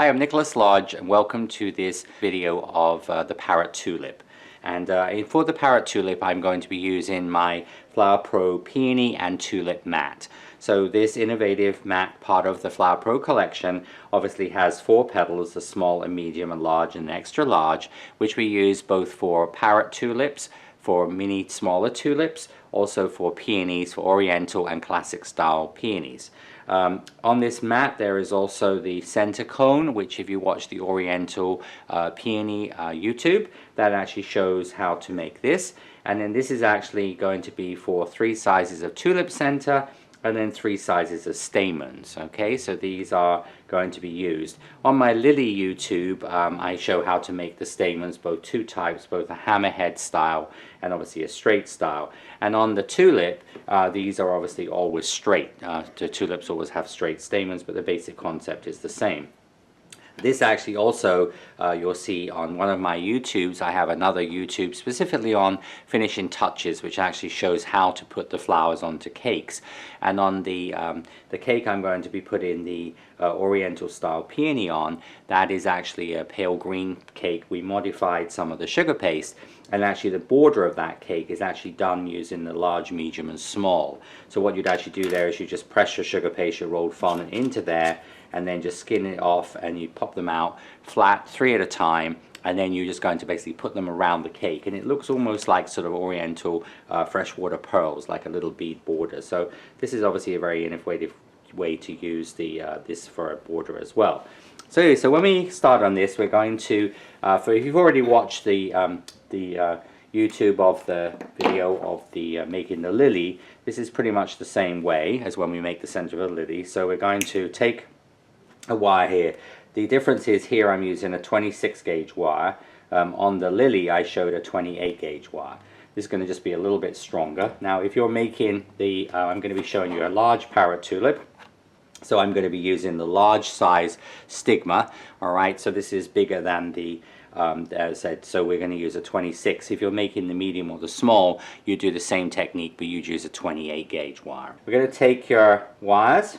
Hi, I'm Nicholas Lodge and welcome to this video of the Parrot tulip. And for the Parrot tulip I'm going to be using my Flower Pro peony and tulip mat. So this innovative mat, part of the Flower Pro collection, obviously has 4 petals, the small and medium and large and extra large, which we use both for Parrot tulips, for mini smaller tulips, also for peonies, for oriental and classic style peonies. On this mat there is also the center cone, which if you watch the oriental peony YouTube, that actually shows how to make this. And then this is actually going to be for 3 sizes of tulip center and then 3 sizes of stamens. Okay, so these are going to be used. On my lily YouTube, I show how to make the stamens, both 2 types, both a hammerhead style and obviously a straight style. And on the tulip, these are obviously always straight. The tulips always have straight stamens, but the basic concept is the same. This actually also, you'll see on one of my YouTubes. I have another YouTube specifically on finishing touches, which actually shows how to put the flowers onto cakes. And on the cake I'm going to be putting the oriental style peony on, that is actually a pale green cake. We modified some of the sugar paste, and actually the border of that cake is actually done using the large, medium and small. So what you'd actually do there is you just press your sugar paste, your rolled fondant into there, and then just skin it off, and you pop them out flat 3 at a time, and then you're just going to basically put them around the cake, and it looks almost like sort of oriental freshwater pearls, like a little bead border. So this is obviously a very innovative way to use the this for a border as well. So when we start on this, we're going to, for if you've already watched the YouTube of the video of the making the lily, this is pretty much the same way as when we make the center of a lily. So we're going to take a wire here. The difference is here I'm using a 26 gauge wire. On the lily I showed a 28 gauge wire. This is going to just be a little bit stronger. Now if you're making the, I'm going to be showing you a large parrot tulip. So I'm going to be using the large size stigma. Alright, so this is bigger than the, as I said, so we're going to use a 26. If you're making the medium or the small, you do the same technique, but you'd use a 28 gauge wire. We're going to take your wires,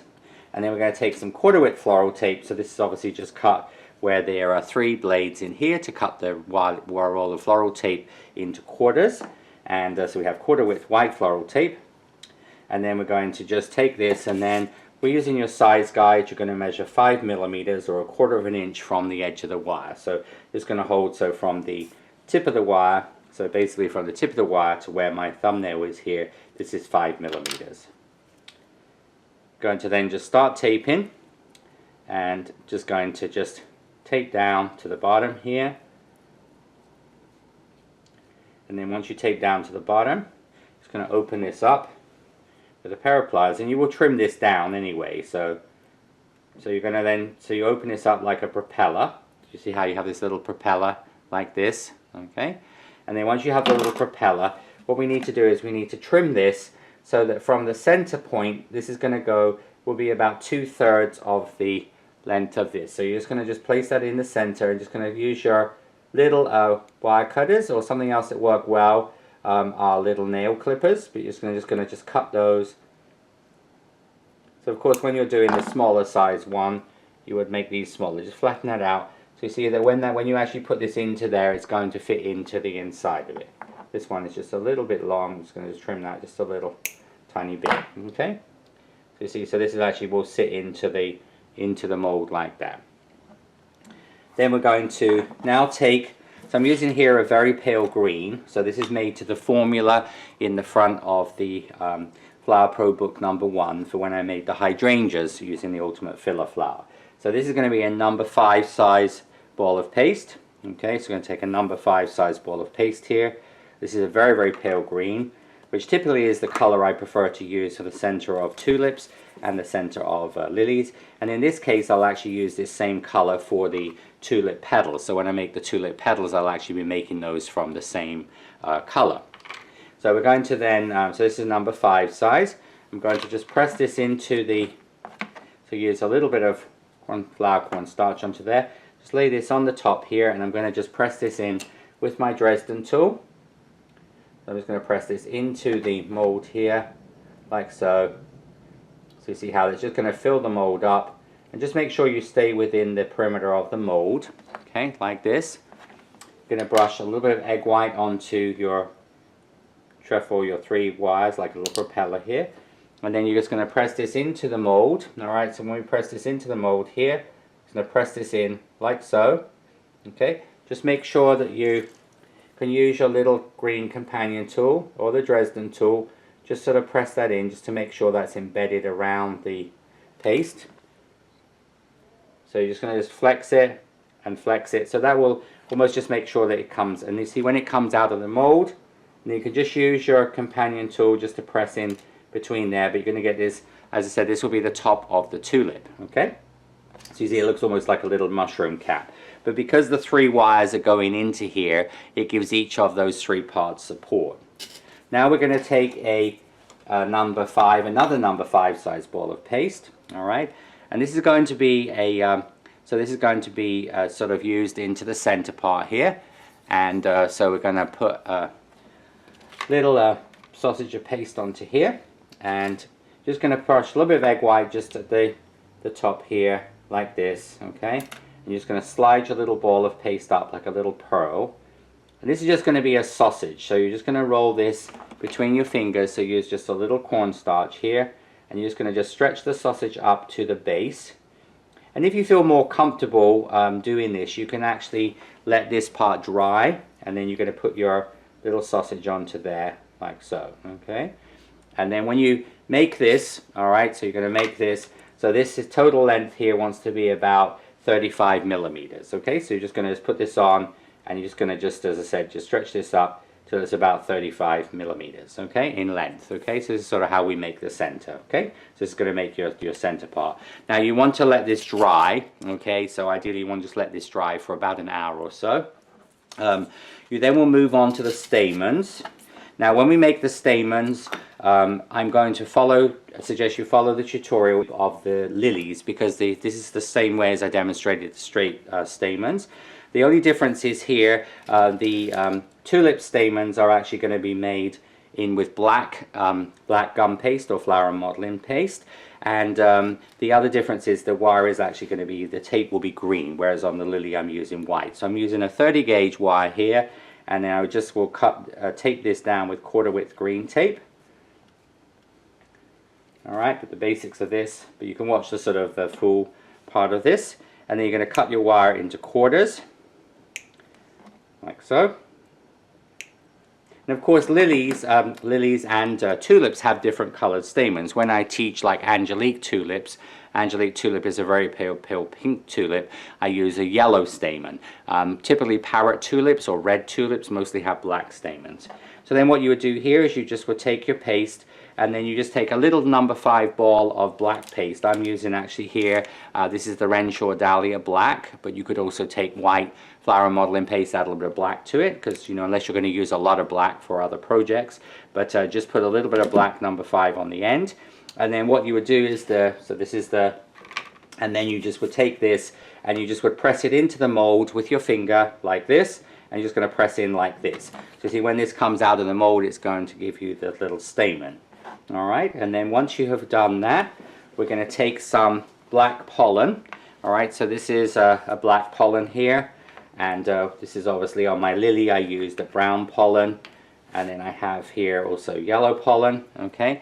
and then we're going to take some 1/4 width floral tape. So this is obviously just cut where there are 3 blades in here to cut the roll of floral tape into quarters. And so we have 1/4 width white floral tape. And then we're going to just take this, and then we're using your size guide. You're going to measure 5 millimeters or 1/4 of an inch from the edge of the wire. So it's going to hold, so from the tip of the wire, so basically from the tip of the wire to where my thumbnail is here, this is 5 millimeters. Going to then just start taping, and just going to just tape down to the bottom here. And then once you tape down to the bottom, just going to open this up with a pair of pliers, and you will trim this down anyway. So you're going to then, so you open this up like a propeller. You see how you have this little propeller like this, okay? And then once you have the little propeller, what we need to do is we need to trim this so that from the center point, this is going to go, will be about 2/3 of the length of this. So you're just going to just place that in the center, and just going to use your little wire cutters, or something else that work well, are little nail clippers, but you're just going to cut those. So of course when you're doing the smaller size one, you would make these smaller. Just flatten that out. So you see that when you actually put this into there, it's going to fit into the inside of it. This one is just a little bit long. I'm just going to trim that just a little tiny bit. Okay. So you see, so this is actually will sit into the mold like that. Then we're going to now take, so I'm using here a very pale green. So this is made to the formula in the front of the Flower Pro book #1 for when I made the hydrangeas using the ultimate filler flower. So this is going to be a number 5 size ball of paste. Okay, so we're going to take a number 5 size ball of paste here. This is a very, very pale green, which typically is the color I prefer to use for the center of tulips and the center of lilies. And in this case, I'll actually use this same color for the tulip petals. So when I make the tulip petals, I'll actually be making those from the same color. So we're going to then, so this is number 5 size. I'm going to just press this into the, so use a little bit of flour cornstarch onto there. Just lay this on the top here, and I'm going to just press this in with my Dresden tool. So I'm just going to press this into the mold here, like so. So you see how it's just going to fill the mold up, and just make sure you stay within the perimeter of the mold. Okay, like this. You're going to brush a little bit of egg white onto your trefoil, your 3 wires, like a little propeller here. And then you're just going to press this into the mold. Alright, so when we press this into the mold here, just going to press this in like so. Okay, just make sure that you can use your little green companion tool or the Dresden tool. Just sort of press that in just to make sure that's embedded around the paste. So you're just going to just flex it and flex it. So that will almost just make sure that it comes. And you see when it comes out of the mold, and you can just use your companion tool just to press in between there. But you're going to get this, as I said, this will be the top of the tulip. Okay. So you see it looks almost like a little mushroom cap. But because the 3 wires are going into here, it gives each of those 3 parts support. Now we're going to take another number 5 size ball of paste. All right, and this is going to be sort of used into the center part here, and so we're going to put a little sausage of paste onto here, and just going to brush a little bit of egg white just at the top here, like this. Okay, and you're just going to slide your little ball of paste up like a little pearl. And this is just going to be a sausage, so you're just going to roll this between your fingers. So use just a little cornstarch here, and you're just going to just stretch the sausage up to the base. And if you feel more comfortable doing this, you can actually let this part dry, and then you're going to put your little sausage onto there like so. Okay, and then when you make this, all right, so you're going to make this, so this is total length here wants to be about 35 millimeters. Okay, so you're just going to just put this on, and you're just going to just, as I said, just stretch this up till it's about 35 millimeters, okay, in length. Okay, so this is sort of how we make the center. Okay, so this is going to make your center part. Now you want to let this dry. Okay, so ideally you want to just let this dry for about an hour or so. You then will move on to the stamens. Now when we make the stamens, I'm going to suggest you follow the tutorial of the lilies, because this is the same way as I demonstrated the straight stamens. The only difference is here, the tulip stamens are actually going to be made in with black gum paste or flower modeling paste, and the other difference is the wire is actually going to be, the tape will be green, whereas on the lily I'm using white. So I'm using a 30 gauge wire here, and then I just will tape this down with 1/4 width green tape. Alright, but the basics of this, but you can watch the sort of the full part of this, and then you're going to cut your wire into quarters like so. And of course lilies and tulips have different colored stamens. When I teach like Angelique tulips, Angelique tulip is a very pale pink tulip, I use a yellow stamen. Typically Parrot tulips or red tulips mostly have black stamens. So then what you would do here is you just would take your paste, and then you just take a little number 5 ball of black paste. I'm using actually here, this is the Renshaw Dahlia black, but you could also take white flower modeling paste, add a little bit of black to it, because you know, unless you're going to use a lot of black for other projects, but just put a little bit of black number 5 on the end. And then what you would do is and then you just would take this and you just would press it into the mold with your finger like this, and you're just going to press in like this. So see, when this comes out of the mold, it's going to give you the little stamen. Alright, and then once you have done that, we're going to take some black pollen. Alright, so this is a black pollen here, and this is obviously on my lily. I used the brown pollen, and then I have here also yellow pollen. Okay,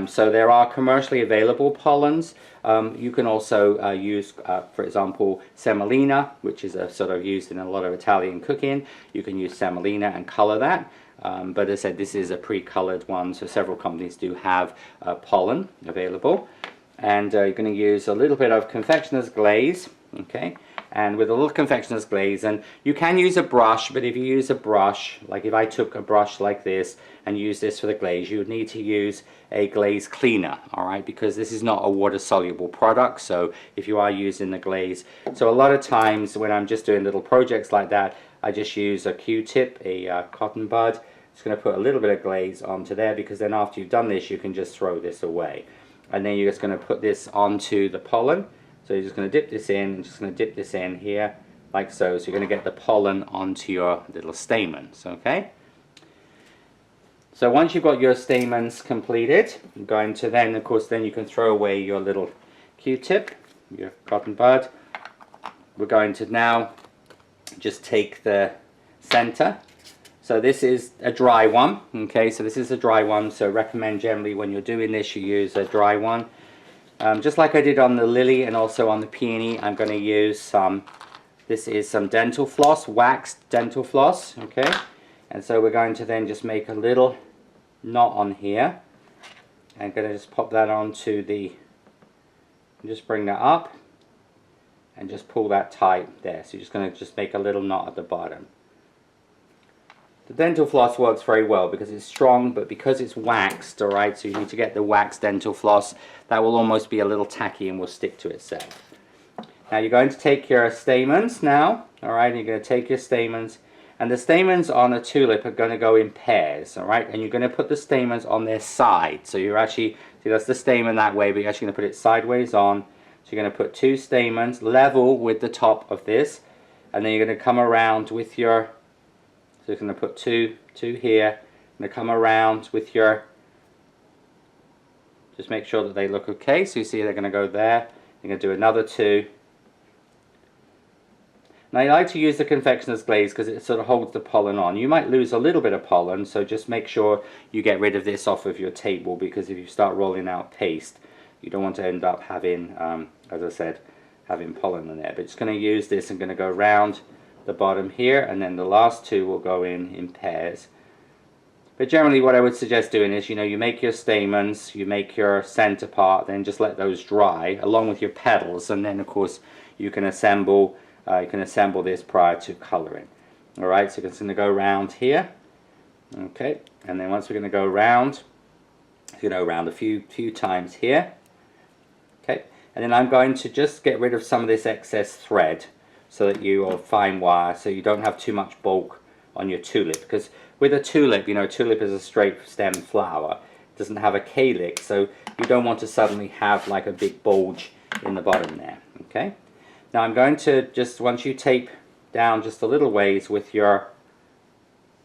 so there are commercially available pollens. You can also use, for example, semolina, which is sort of used in a lot of Italian cooking. You can use semolina and color that. But as I said, this is a pre-colored one, so several companies do have pollen available. And you're going to use a little bit of confectioner's glaze, okay? And with a little confectioner's glaze, and you can use a brush, but if you use a brush, like if I took a brush like this and use this for the glaze, you would need to use a glaze cleaner, all right? Because this is not a water-soluble product, so if you are using the glaze. So a lot of times when I'm just doing little projects like that, I just use a Q-tip, a cotton bud. Just going to put a little bit of glaze onto there, because then after you've done this, you can just throw this away. And then you're just going to put this onto the pollen. So you're just going to dip this in, and just going to dip this in here, like so. So you're going to get the pollen onto your little stamens, okay? So once you've got your stamens completed, you're going to then, of course, then you can throw away your little Q-tip, your cotton bud. We're going to now just take the center. So this is a dry one, okay, so this is a dry one, so recommend generally when you're doing this you use a dry one. Just like I did on the lily and also on the peony, I'm going to use some, this is some dental floss, waxed dental floss, okay, and so we're going to then just make a little knot on here. I'm going to just pop that onto the, just bring that up and just pull that tight there. So you're just going to just make a little knot at the bottom. The dental floss works very well because it's strong, but because it's waxed, alright, so you need to get the waxed dental floss, that will almost be a little tacky and will stick to itself. Now you're going to take your stamens now, alright, you're going to take your stamens, and the stamens on a tulip are going to go in pairs, alright, and you're going to put the stamens on their side. So you're actually, see that's the stamen that way, but you're actually going to put it sideways on. So you're going to put two stamens level with the top of this, and then you're going to come around with your, so you're going to put two here, and going to come around with your, just make sure that they look okay. So you see they're going to go there, you're going to do another two. Now you like to use the confectioner's glaze because it sort of holds the pollen on. You might lose a little bit of pollen, so just make sure you get rid of this off of your table, because if you start rolling out paste, you don't want to end up having, as I said, having pollen in there. But it's going to use this and going to go around the bottom here, and then the last two will go in pairs. But generally what I would suggest doing is, you know, you make your stamens, you make your center part, then just let those dry along with your petals, and then of course you can assemble this prior to coloring. Alright, so it's going to go around here, okay, and then once we're going to go around, you know, around a few times here, okay, and then I'm going to just get rid of some of this excess thread so that you, or fine wire, so you don't have too much bulk on your tulip, because with a tulip, you know, tulip is a straight stem flower, it doesn't have a calyx, so you don't want to suddenly have like a big bulge in the bottom there, okay. Now I'm going to just, once you tape down just a little ways with your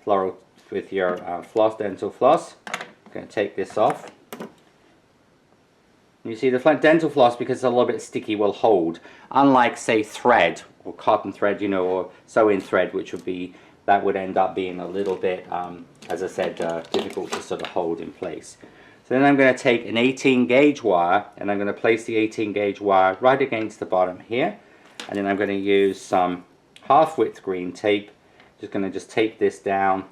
floral, with your floss, dental floss, I'm going to take this off. You see the dental floss, because it's a little bit sticky, will hold, unlike say thread or cotton thread, you know, or sewing thread, which would be, that would end up being a little bit, as I said, difficult to sort of hold in place. So then I'm going to take an 18 gauge wire, and I'm going to place the 18 gauge wire right against the bottom here, and then I'm going to use some half width green tape. Just going to just tape this down,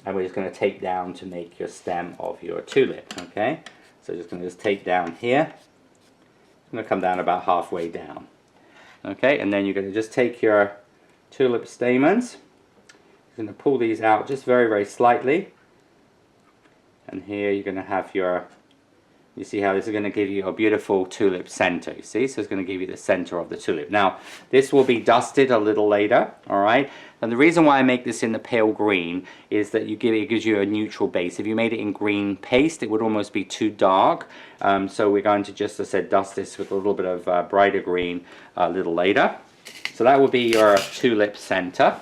and we're just going to tape down to make your stem of your tulip, okay. So just going to tape down here. I'm going to come down about halfway down. Okay, and then you're going to just take your tulip stamens. You're going to pull these out just very, very slightly. And here you're going to have your, you see how this is going to give you a beautiful tulip center, you see? So it's going to give you the center of the tulip. Now, this will be dusted a little later, alright? And the reason why I make this in the pale green is that it gives you a neutral base. If you made it in green paste, it would almost be too dark. So we're going to just, as I said, dust this with a little bit of brighter green a little later. So that will be your tulip center.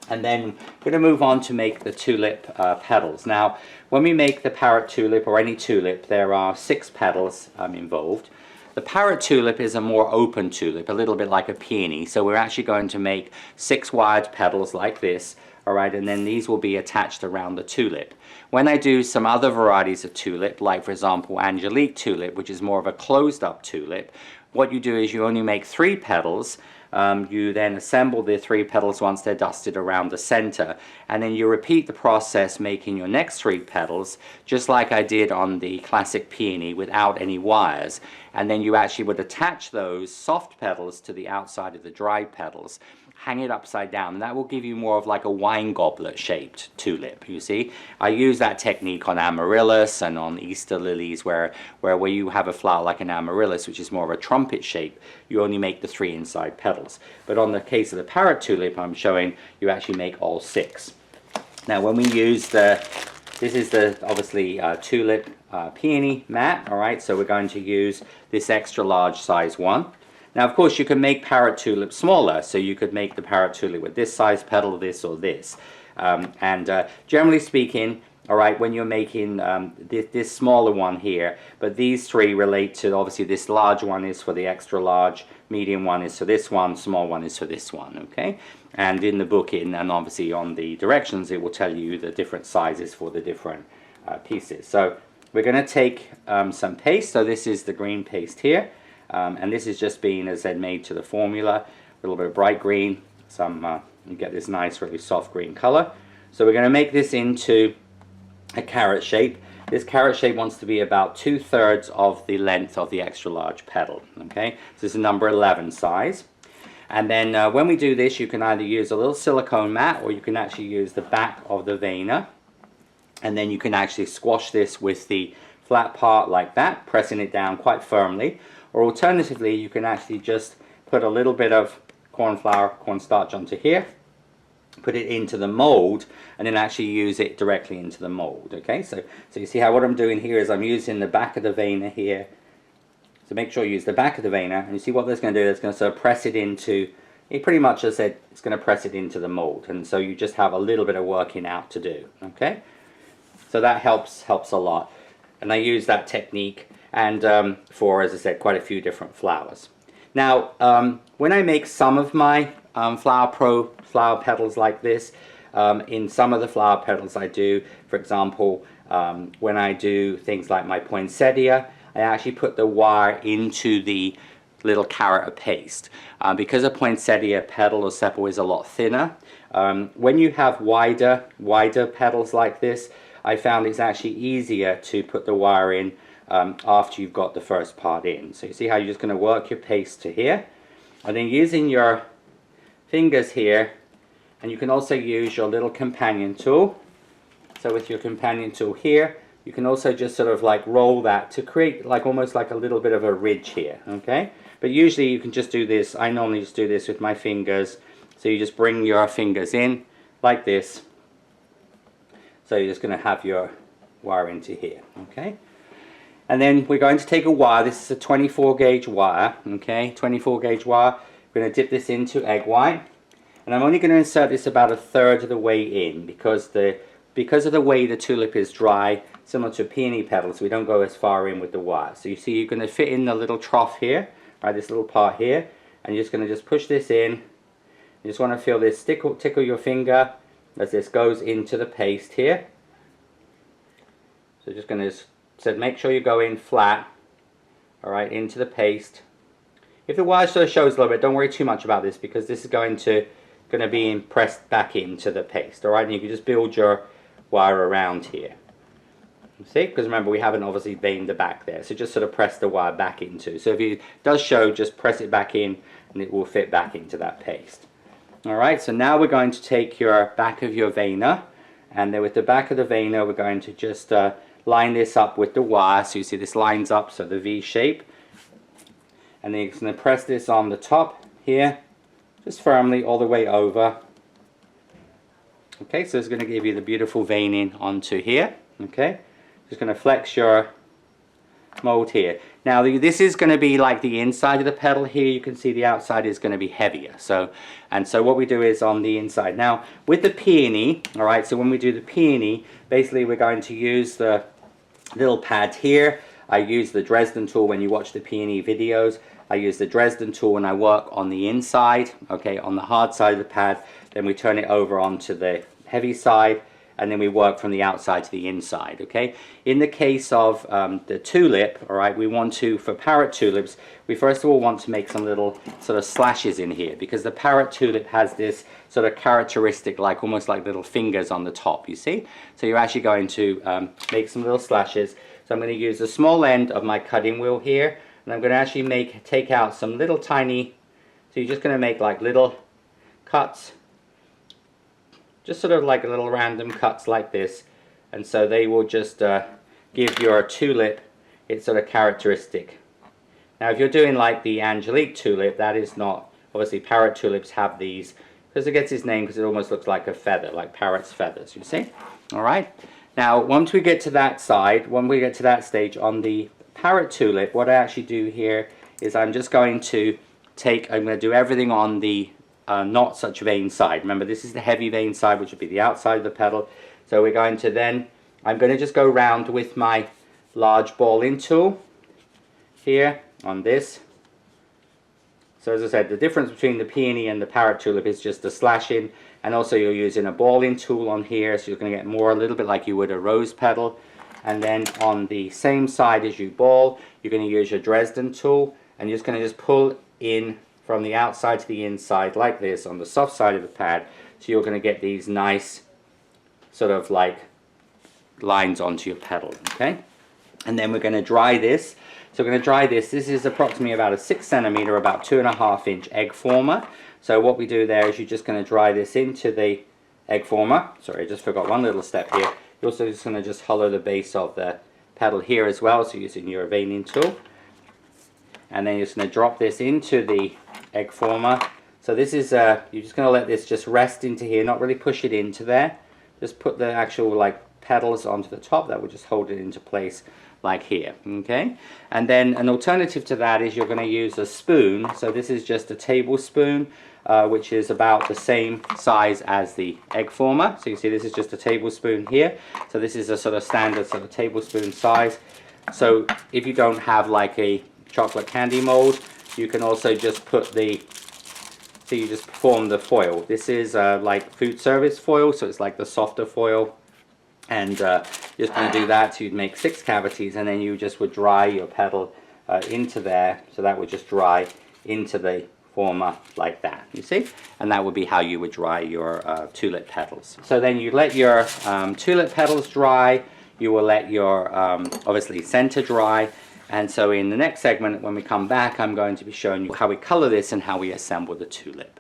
And then we're going to move on to make the tulip petals. Now, when we make the parrot tulip or any tulip, there are 6 petals involved. The parrot tulip is a more open tulip, a little bit like a peony. So we're actually going to make 6 wired petals like this, alright, and then these will be attached around the tulip. When I do some other varieties of tulip, like for example Angelique tulip, which is more of a closed up tulip, what you do is you only make 3 petals. You then assemble the 3 petals once they're dusted around the center, and then you repeat the process making your next 3 petals just like I did on the classic peony without any wires, and then you actually would attach those soft petals to the outside of the dried petals, hang it upside down, and that will give you more of like a wine goblet shaped tulip, you see. I use that technique on amaryllis and on Easter lilies where you have a flower like an amaryllis, which is more of a trumpet shape, you only make the 3 inside petals. But on the case of the parrot tulip I'm showing, you actually make all 6. Now when we use this is the obviously tulip peony mat, alright, so we're going to use this extra large size one. Now of course you can make parrot tulip smaller, so you could make the parrot tulip with this size petal, this or this. Generally speaking, all right, when you're making this smaller one here. But these three relate to, obviously, this large one is for the extra large, medium one is for this one, small one is for this one, okay? And in the book, and obviously on the directions, it will tell you the different sizes for the different pieces. So we're going to take some paste. So this is the green paste here, and this is just being, as I said, made to the formula. A little bit of bright green, you get this nice, really soft green color. So we're going to make this into a carrot shape. This carrot shape wants to be about 2/3 of the length of the extra large petal. Okay, so this is a number 11 size. And then when we do this, you can either use a little silicone mat, or you can actually use the back of the veiner. And then you can actually squash this with the flat part like that, pressing it down quite firmly. Or alternatively, you can actually just put a little bit of cornstarch onto here, put it into the mold, and then actually use it directly into the mold. Okay, so you see how what I'm doing here is I'm using the back of the veiner here. So make sure you use the back of the veiner, and you see what that's going to do, it's going to sort of press it into, it pretty much, as I said, it's going to press it into the mold, and so you just have a little bit of working out to do. Okay, so that helps a lot, and I use that technique and for, as I said, quite a few different flowers. Now when I make some of my Flower Pro flower petals like this, in some of the flower petals I do, for example, when I do things like my poinsettia, I actually put the wire into the little carrot of paste. Because a poinsettia petal or sepal is a lot thinner, when you have wider petals like this, I found it's actually easier to put the wire in after you've got the first part in. So you see how you're just going to work your paste to here, and then using your fingers here, and you can also use your little companion tool. So with your companion tool here, you can also just sort of like roll that to create like almost like a little bit of a ridge here, okay? But usually you can just do this, I normally just do this with my fingers. So you just bring your fingers in like this. So you're just going to have your wire into here, okay? And then we're going to take a wire. This is a 24 gauge wire, okay? 24 gauge wire. We're going to dip this into egg white. And I'm only going to insert this about 1/3 of the way in because of the way the tulip is dry, similar to peony petals, we don't go as far in with the wire. So you see you're going to fit in the little trough here, right, this little part here, and you're just going to just push this in. You just want to feel this tickle your finger as this goes into the paste here. So just going to make sure you go in flat, all right, into the paste. If the wire sort of shows a little bit, don't worry too much about this because this is going to be pressed back into the paste, all right? And you can just build your wire around here. You see, because remember we haven't obviously veined the back there, so just sort of press the wire back into. So if it does show, just press it back in, and it will fit back into that paste. All right. So now we're going to take your back of your veiner, and then with the back of the veiner, we're going to just line this up with the wire. So you see this lines up, so the V shape. And then you're going to press this on the top here, just firmly all the way over. Okay, so it's going to give you the beautiful veining onto here. Okay, just going to flex your mold here. Now this is going to be like the inside of the petal here. You can see the outside is going to be heavier. So what we do is on the inside. Now with the peony, all right, so when we do the peony, basically we're going to use the little pad here. I use the Dresden tool when you watch the peony videos. I use the Dresden tool when I work on the inside, okay, on the hard side of the pad. Then we turn it over onto the heavy side, and then we work from the outside to the inside, okay? In the case of the tulip, all right, we want to, for parrot tulips, we first of all want to make some little sort of slashes in here, because the parrot tulip has this sort of characteristic, like almost like little fingers on the top, you see? So you're actually going to make some little slashes. So I'm going to use the small end of my cutting wheel here, and I'm going to actually take out some little tiny, so you're just going to make like little cuts, just sort of like little random cuts like this, and so they will just give your tulip its sort of characteristic. Now if you're doing like the Angelique tulip, that is not, obviously parrot tulips have these, because it gets its name because it almost looks like a feather, like parrot's feathers, you see? Alright, now once we get to that side, when we get to that stage on the parrot tulip, what I actually do here is I'm just going to I'm going to do everything on the not such vein side. Remember, this is the heavy vein side, which would be the outside of the petal. So we're going to then I'm going to just go round with my large balling tool here on this. So as I said, the difference between the peony and the parrot tulip is just the slashing, and also you're using a balling tool on here, so you're going to get more, a little bit like you would a rose petal. And then on the same side as you ball, you're going to use your Dresden tool, and you're just going to just pull in from the outside to the inside like this on the soft side of the pad. So you're going to get these nice sort of like lines onto your petal, okay? And then we're going to dry this. So we're going to dry this. This is approximately about a 6 centimeter, about 2.5 inch egg former. So what we do there is you're just going to dry this into the egg former. Sorry, I just forgot one little step here. You're also just going to just hollow the base of the petal here as well, so using your veining tool. And then you're just going to drop this into the egg former. So this is, you're just going to let this just rest into here, not really push it into there. Just put the actual like petals onto the top. That will just hold it into place like here, okay? And then an alternative to that is you're going to use a spoon. So this is just a tablespoon, which is about the same size as the egg former. So you see this is just a tablespoon here. So this is a sort of standard sort of tablespoon size. So if you don't have like a chocolate candy mold, you can also just put the, so you just form the foil. This is like food service foil, so it's like the softer foil. And you're just going to do that, so you'd make 6 cavities, and then you just would dry your petal into there, so that would just dry into the former like that, you see? And that would be how you would dry your tulip petals. So then you let your tulip petals dry, you will let your obviously center dry, and so in the next segment when we come back I'm going to be showing you how we color this and how we assemble the tulip.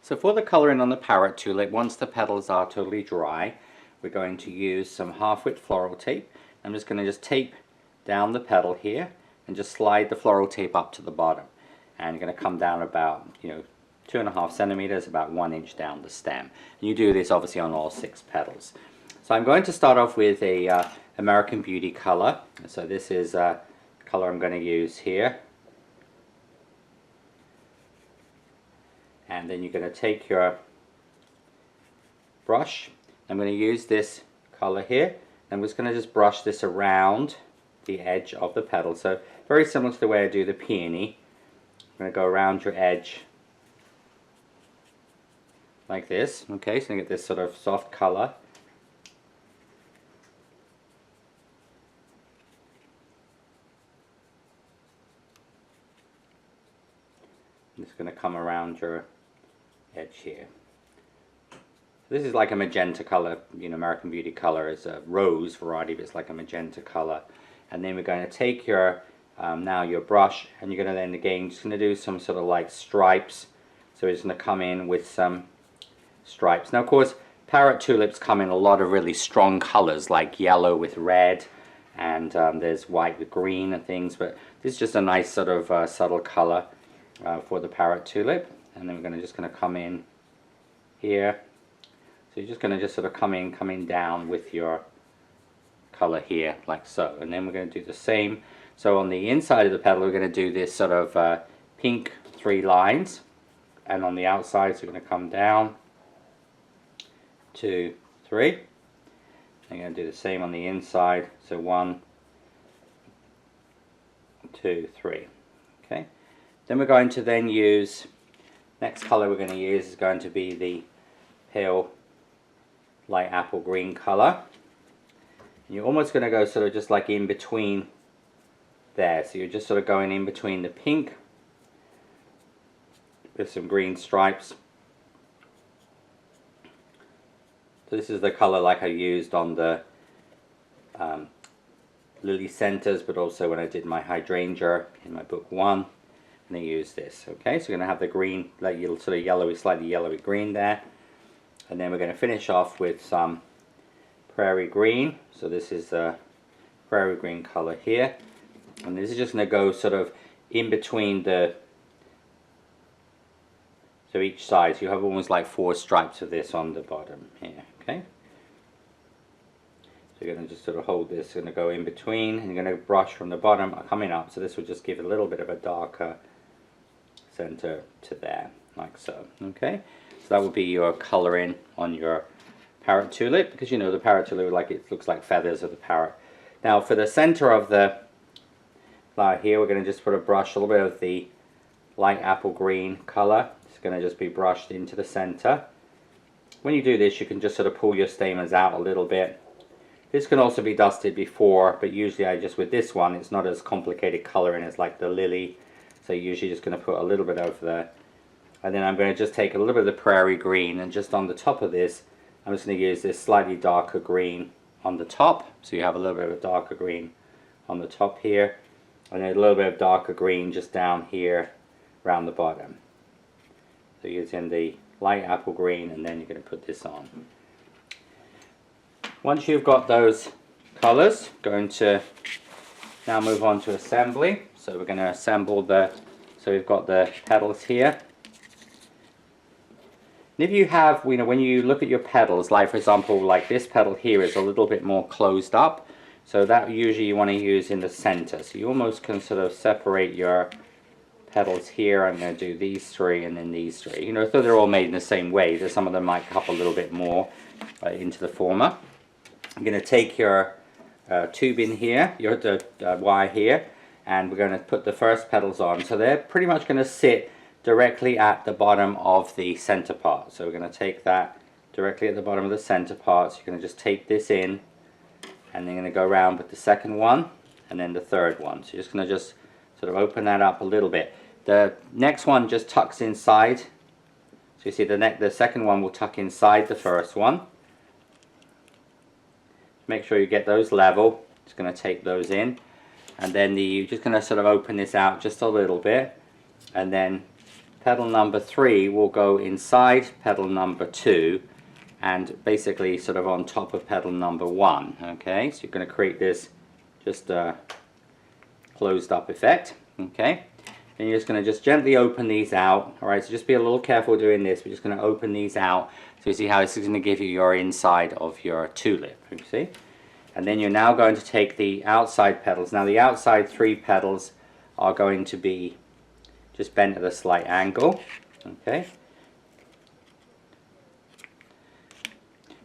So for the coloring on the parrot tulip, once the petals are totally dry, we're going to use some half-width floral tape. I'm just going to just tape down the petal here and just slide the floral tape up to the bottom. And you're going to come down about, 2.5 centimeters, about 1 inch down the stem. And you do this obviously on all 6 petals. So I'm going to start off with a American Beauty color. So this is a color I'm going to use here. And then you're going to take your brush. I'm going to use this color here. I'm just going to just brush this around the edge of the petal. So very similar to the way I do the peony. I'm going to go around your edge like this. Okay, so you get this sort of soft color. I'm just going to come around your edge here. This is like a magenta color, American Beauty color is a rose variety, but it's like a magenta color. And then we're going to take your now your brush, and you're going to then again just going to do some sort of like stripes. So we're just going to come in with some stripes. Now of course parrot tulips come in a lot of really strong colors like yellow with red, and there's white with green and things, but this is just a nice sort of subtle color for the parrot tulip. And then we're just going to come in here. So you're just going to just sort of coming down with your color here like so. And then we're going to do the same. So on the inside of the petal we're going to do this sort of pink 3 lines, and on the outside so we're going to come down 2, 3. And you're going to do the same on the inside. So 1, 2, 3. Okay. Then we're going to then use, next color we're going to use is going to be the pale light apple green color. And you're almost going to go sort of just like in between there. So you're just sort of going in between the pink with some green stripes. So this is the color like I used on the lily centers, but also when I did my hydrangea in my book 1. And they use this. Okay, so we're going to have the green, like sort of yellowy, slightly yellowy green there. And then we're going to finish off with some prairie green. So this is the prairie green color here. And this is just going to go sort of in between the, so each side. So you have almost like 4 stripes of this on the bottom here. Okay. So you're going to just sort of hold this, going to go in between, and you're going to brush from the bottom coming up. So this will just give a little bit of a darker center to there, like so. Okay, so that will be your coloring on your parrot tulip, because you know the parrot tulip, like, it looks like feathers of the parrot. Now for the center of the flower here, we're going to just put a brush, a little bit of the light apple green color. It's going to just be brushed into the center. When you do this, you can just sort of pull your stamens out a little bit. This can also be dusted before, but usually I just, with this one, it's not as complicated coloring as like the lily. So usually just going to put a little bit over there. And then I'm going to just take a little bit of the prairie green, and just on the top of this, I'm just going to use this slightly darker green on the top. So you have a little bit of a darker green on the top here, and then a little bit of darker green just down here around the bottom. So using the light apple green, and then you're going to put this on. Once you've got those colors, going to now move on to assembly. So we're going to assemble so we've got the petals here. And if you have, you know, when you look at your petals, like for example, like this petal here is a little bit more closed up. So that usually you want to use in the center. So you almost can sort of separate your petals here. I'm going to do these three and then these three. You know, so they're all made in the same way. There's some of them might cup a little bit more into the former. I'm going to take your tube in here, your wire here, and we're going to put the first petals on. So they're pretty much going to sit directly at the bottom of the center part. So we're going to take that directly at the bottom of the center part. So you're going to just tape this in, and then you're going to go around with the second one and then the third one. So you're just going to just sort of open that up a little bit. The next one just tucks inside. So you see the second one will tuck inside the first one. Make sure you get those level. Just going to take those in, and then you're just going to sort of open this out just a little bit, and then petal number 3 will go inside petal number 2 and basically sort of on top of petal number 1. Okay, so you're going to create this just a closed up effect. Okay, and you're just going to just gently open these out. Alright, so just be a little careful doing this. We're just going to open these out. So you see how this is going to give you your inside of your tulip, you see? And then you're now going to take the outside petals. Now the outside 3 petals are going to be just bent at a slight angle, okay?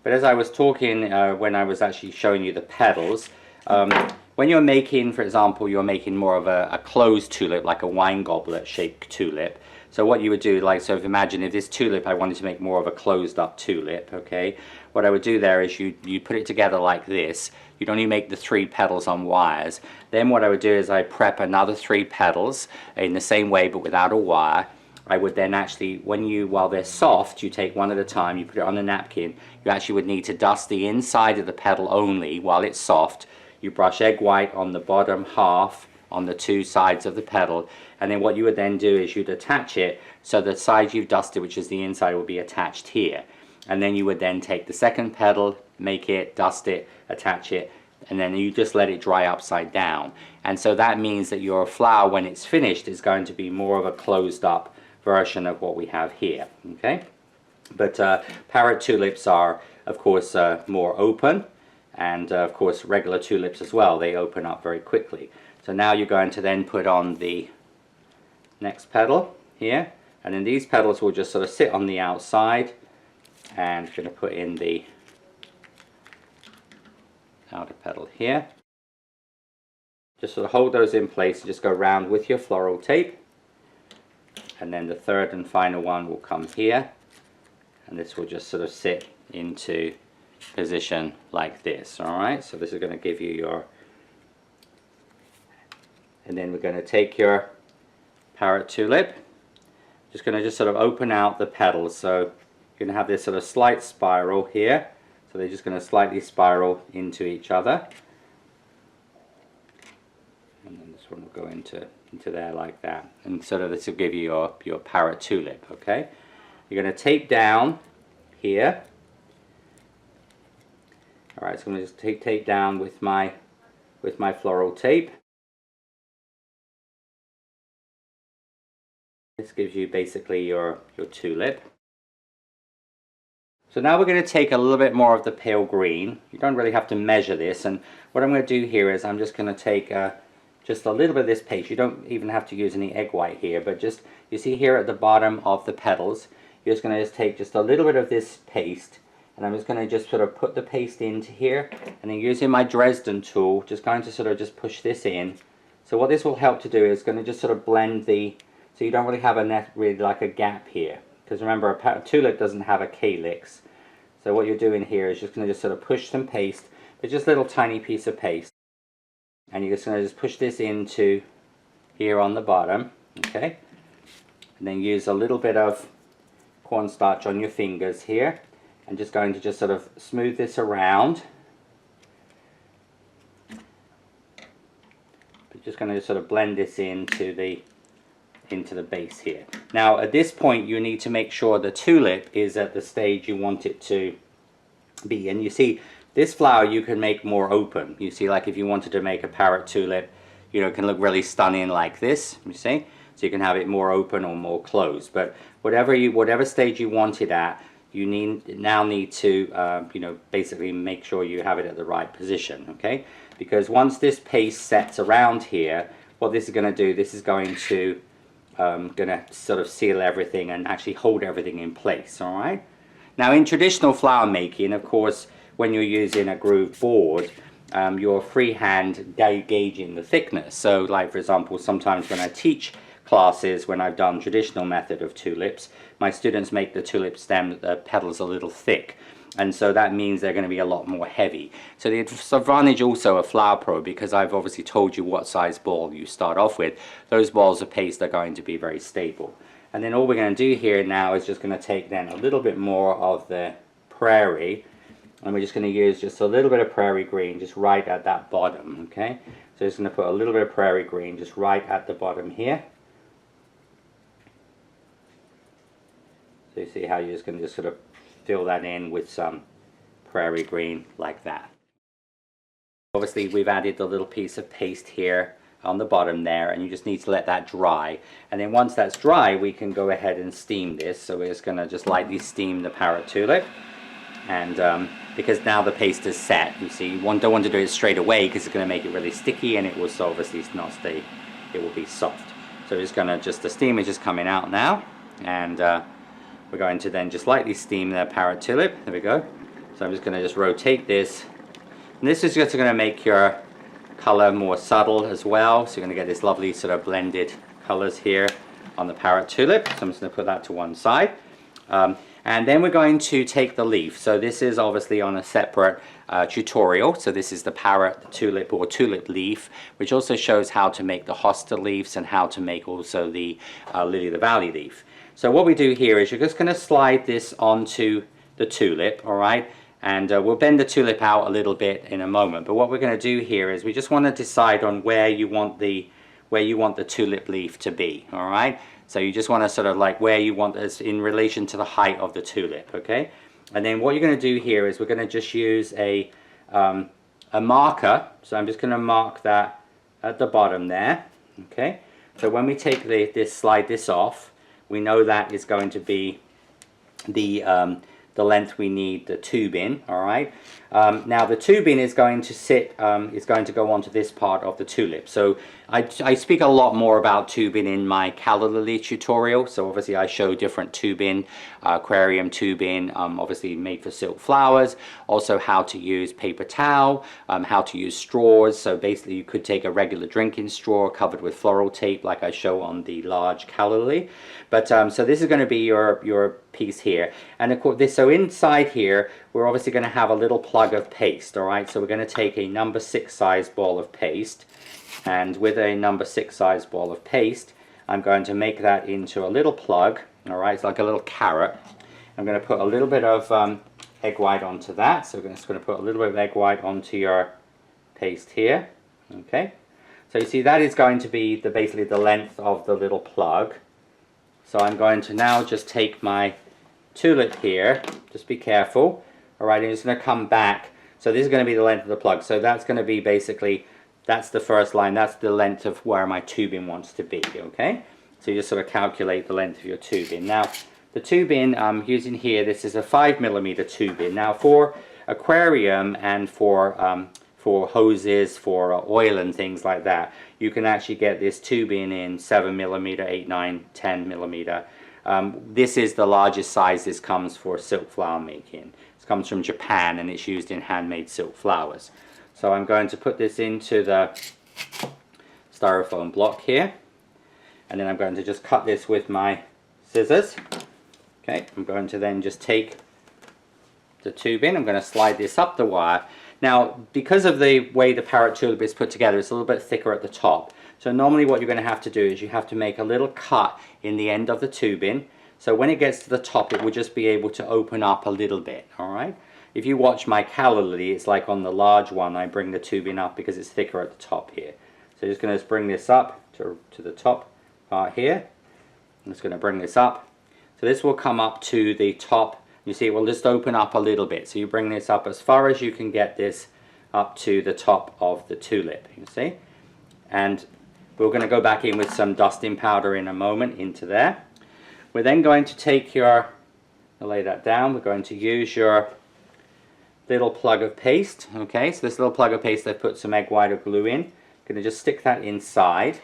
But as I was talking when I was actually showing you the petals, when you're making, for example, you're making more of a closed tulip, like a wine goblet shaped tulip. So what you would do, like, so if imagine if this tulip, I wanted to make more of a closed up tulip, okay? What I would do there is you put it together like this. You'd only make the 3 petals on wires. Then what I would do is I prep another 3 petals in the same way but without a wire. I would then actually, while they're soft, you take one at a time, you put it on a napkin. You actually would need to dust the inside of the petal only while it's soft. You brush egg white on the bottom half on the 2 sides of the petal, and then what you would then do is you'd attach it so the side you've dusted, which is the inside, will be attached here. And then you would then take the second petal, make it, dust it, attach it, and then you just let it dry upside down. And so that means that your flower, when it's finished, is going to be more of a closed up version of what we have here. Okay, but parrot tulips are, of course, more open, and of course regular tulips as well, they open up very quickly. So now you're going to then put on the next petal here, and then these petals will just sort of sit on the outside, and you're going to put in the outer petal here. Just sort of hold those in place and just go around with your floral tape, and then the third and final one will come here, and this will just sort of sit into position like this. Alright, so this is going to give you your, and then we're going to take your parrot tulip, just going to just sort of open out the petals. So you're going to have this sort of slight spiral here, so they're just going to slightly spiral into each other, and then this one will go into there like that, and sort of this will give you your parrot tulip. Okay, you're going to tape down here. Alright, so I'm going to just tape down with my floral tape. This gives you basically your tulip. So now we're going to take a little bit more of the pale green. You don't really have to measure this, and what I'm going to do here is I'm just going to take just a little bit of this paste. You don't even have to use any egg white here, but just, you see here at the bottom of the petals, you're just going to take just a little bit of this paste, And I'm just going to just sort of put the paste into here, and then using my Dresden tool, just going to sort of just push this in. So what this will help to do is going to just sort of blend so you don't really have really like a gap here. Because remember, a tulip doesn't have a calyx. So what you're doing here is just going to just sort of push some paste, but just a little tiny piece of paste. And you're just going to just push this into here on the bottom, okay? And then use a little bit of cornstarch on your fingers here. I'm just going to just sort of smooth this around. But just going to sort of blend this into the base here. Now at this point you need to make sure the tulip is at the stage you want it to be. And you see, this flower you can make more open. You see, like if you wanted to make a parrot tulip, you know, it can look really stunning like this, you see? So you can have it more open or more closed. But whatever stage you want it at, you now need to, you know, basically make sure you have it at the right position, okay? Because once this paste sets around here, what this is going to do, this is going to sort of seal everything and actually hold everything in place, all right? Now in traditional flower making, of course, when you're using a grooved board, you're freehand gauging the thickness. So like for example, sometimes when I teach classes, when I've done traditional method of tulips, my students make the tulip stem, the petals a little thick. And so that means they're going to be a lot more heavy. So the advantage also of Flower Pro, because I've obviously told you what size ball you start off with, those balls of paste are going to be very stable. And then all we're going to do here now is just going to take then a little bit more of the prairie, and we're just going to use just a little bit of prairie green just right at that bottom, okay? So just going to put a little bit of prairie green just right at the bottom here. So you see how you're just going to just sort of fill that in with some prairie green like that. Obviously we've added the little piece of paste here on the bottom there, and you just need to let that dry. And then once that's dry, we can go ahead and steam this. So we're just going to just lightly steam the parrot tulip. And because now the paste is set, you see, you don't want to do it straight away because it's going to make it really sticky, and it will obviously not stay, it will be soft. So we're just going to the steam is just coming out now, and we're going to then just lightly steam the parrot tulip. There we go. So I'm just going to just rotate this, and this is just going to make your color more subtle as well. So you're going to get this lovely sort of blended colors here on the parrot tulip. So I'm just going to put that to one side. And then we're going to take the leaf. So this is obviously on a separate tutorial. So this is the parrot tulip or tulip leaf, which also shows how to make the hosta leaves and how to make also the lily of the valley leaf. So what we do here is you're just going to slide this onto the tulip, all right? And we'll bend the tulip out a little bit in a moment. But what we're going to do here is we just want to decide on where you want the tulip leaf to be, all right? So you just want to sort of like where you want this in relation to the height of the tulip, okay? And then what you're going to do here is we're going to just use a marker. So I'm just going to mark that at the bottom there, okay? So when we take slide this off, we know that is going to be the length we need the tube in, all right? Now the tubing is going to is going to go onto this part of the tulip. So I speak a lot more about tubing in my calla lily tutorial. So obviously I show different tubing, aquarium tubing, obviously made for silk flowers, also how to use paper towel, how to use straws. So basically you could take a regular drinking straw covered with floral tape like I show on the large calla lily. But so this is going to be your piece here, and of course so inside here we're obviously going to have a little plug of paste, all right? So we're going to take a number 6 size ball of paste, and with a number 6 size ball of paste I'm going to make that into a little plug, all right? It's like a little carrot. I'm going to put a little bit of egg white onto that, so we're just going to put a little bit of egg white onto your paste here, okay? So you see that is going to be basically the length of the little plug. So I'm going to now just take my tulip here, just be careful, alright, I'm just going to come back. So this is going to be the length of the plug, so that's going to be basically, that's the first line, that's the length of where my tubing wants to be, okay? So you just sort of calculate the length of your tubing. Now the tubing I'm using here, this is a 5mm tubing. Now for aquarium and for hoses, for oil and things like that, you can actually get this tubing in 7mm, 8, 9, 10mm. This is the largest size this comes for silk flower making. It's comes from Japan, and it's used in handmade silk flowers. So I'm going to put this into the styrofoam block here, and then I'm going to just cut this with my scissors. Okay, I'm going to then just take the tube in. I'm going to slide this up the wire. Now, because of the way the Parrot tulip is put together, it's a little bit thicker at the top. So normally what you're going to have to do is you have to make a little cut in the end of the tubing. So when it gets to the top, it will just be able to open up a little bit, all right? If you watch my calla lily, it's like on the large one, I bring the tubing up because it's thicker at the top here. So just going to bring this up to the top part here. I'm just going to bring this up. So this will come up to the top. You see, it will just open up a little bit. So you bring this up as far as you can get this up to the top of the tulip, you see? And we're going to go back in with some dusting powder in a moment into there. We're then going to take your, I'll lay that down, we're going to use your little plug of paste. Okay, so this little plug of paste, I've put some egg white or glue in. Going to just stick that inside.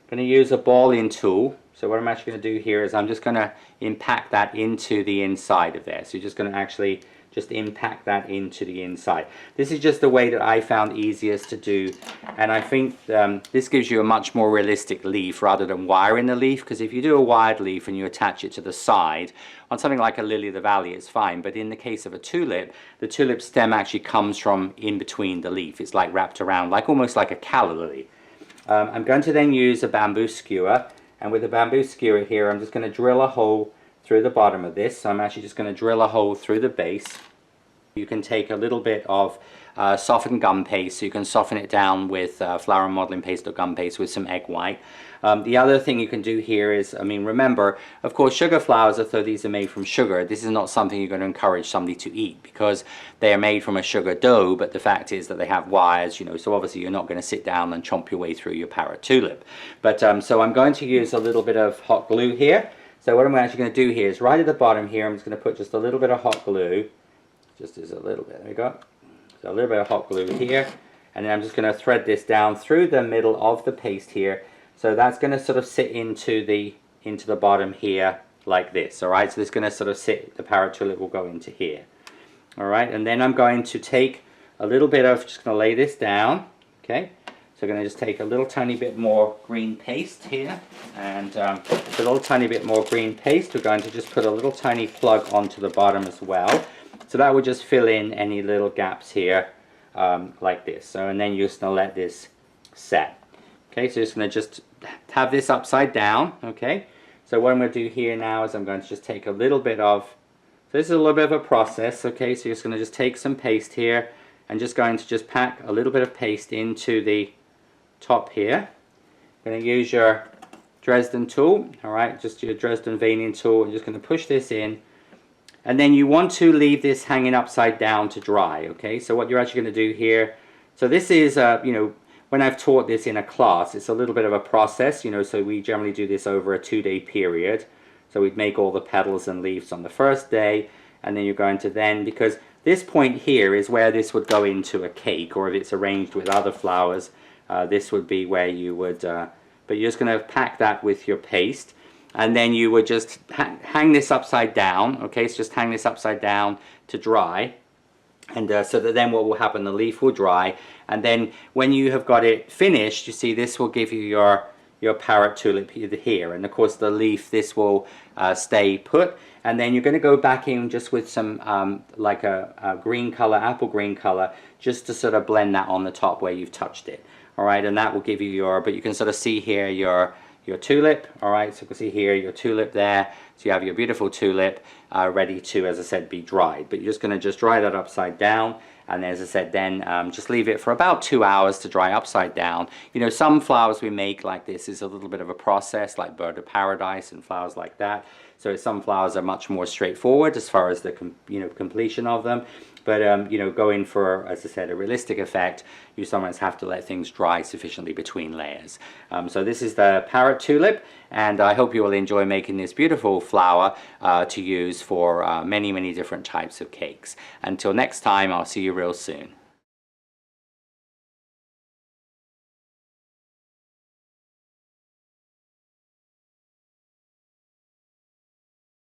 Going to use a balling tool. So what I'm actually going to do here is I'm just going to impact that into the inside of there. So you're just going to actually just impact that into the inside. This is just the way that I found easiest to do, and I think this gives you a much more realistic leaf rather than wiring the leaf, because if you do a wired leaf and you attach it to the side, on something like a lily of the valley it's fine, but in the case of a tulip, the tulip stem actually comes from in between the leaf. It's like wrapped around, like almost like a calla lily. I'm going to then use a bamboo skewer, and with a bamboo skewer here I'm just going to drill a hole through the bottom of this. So I'm actually just going to drill a hole through the base. You can take a little bit of softened gum paste, so you can soften it down with flour and modeling paste or gum paste with some egg white. The other thing you can do here is, I mean, remember, of course, sugar flowers, although these are made from sugar, this is not something you're going to encourage somebody to eat because they are made from a sugar dough, but the fact is that they have wires, you know, so obviously you're not going to sit down and chomp your way through your Parrot tulip. But so I'm going to use a little bit of hot glue here. So what I'm actually going to do here is right at the bottom here, I'm just going to put just a little bit of hot glue. Just as a little bit, there we go. So a little bit of hot glue here. And then I'm just going to thread this down through the middle of the paste here. So that's going to sort of sit into the bottom here like this. Alright, so this is going to sort of sit, the Parrot tulip will go into here. Alright, and then I'm going to take a little bit of, just going to lay this down. Okay. So I'm going to just take a little tiny bit more green paste here, and put a little tiny bit more green paste. We're going to just put a little tiny plug onto the bottom as well. So that will just fill in any little gaps here like this. So, and then you're just going to let this set. Okay, so just going to just have this upside down. Okay, so what I'm going to do here now is I'm going to just take a little bit of, so this is a little bit of a process. Okay, so you're just going to just take some paste here and just going to just pack a little bit of paste into the top here. I'm going to use your Dresden tool, alright, just your Dresden veining tool. I'm just going to push this in, and then you want to leave this hanging upside down to dry. Okay, so what you're actually going to do here, so this is you know, when I've taught this in a class, it's a little bit of a process, you know, so we generally do this over a 2-day period. So we'd make all the petals and leaves on the first day, and then you're going to then, because this point here is where this would go into a cake, or if it's arranged with other flowers, this would be where you would, but you're just going to pack that with your paste, and then you would just hang this upside down. Okay, so just hang this upside down to dry, and so that then what will happen, the leaf will dry, and then when you have got it finished, you see this will give you your Parrot tulip here, and of course the leaf, this will stay put, and then you're going to go back in just with some like a green color, apple green color, just to sort of blend that on the top where you've touched it. Alright, and that will give you your, but you can sort of see here your tulip. Alright, so you can see here your tulip there. So you have your beautiful tulip ready to, as I said, be dried. But you're just going to just dry that upside down. And as I said, then just leave it for about 2 hours to dry upside down. You know, some flowers we make like this is a little bit of a process, like bird of paradise and flowers like that. So some flowers are much more straightforward as far as the completion of them. But you know, going for, as I said, a realistic effect, you sometimes have to let things dry sufficiently between layers. So this is the Parrot tulip, and I hope you will enjoy making this beautiful flower to use for many, many different types of cakes. Until next time, I'll see you real soon.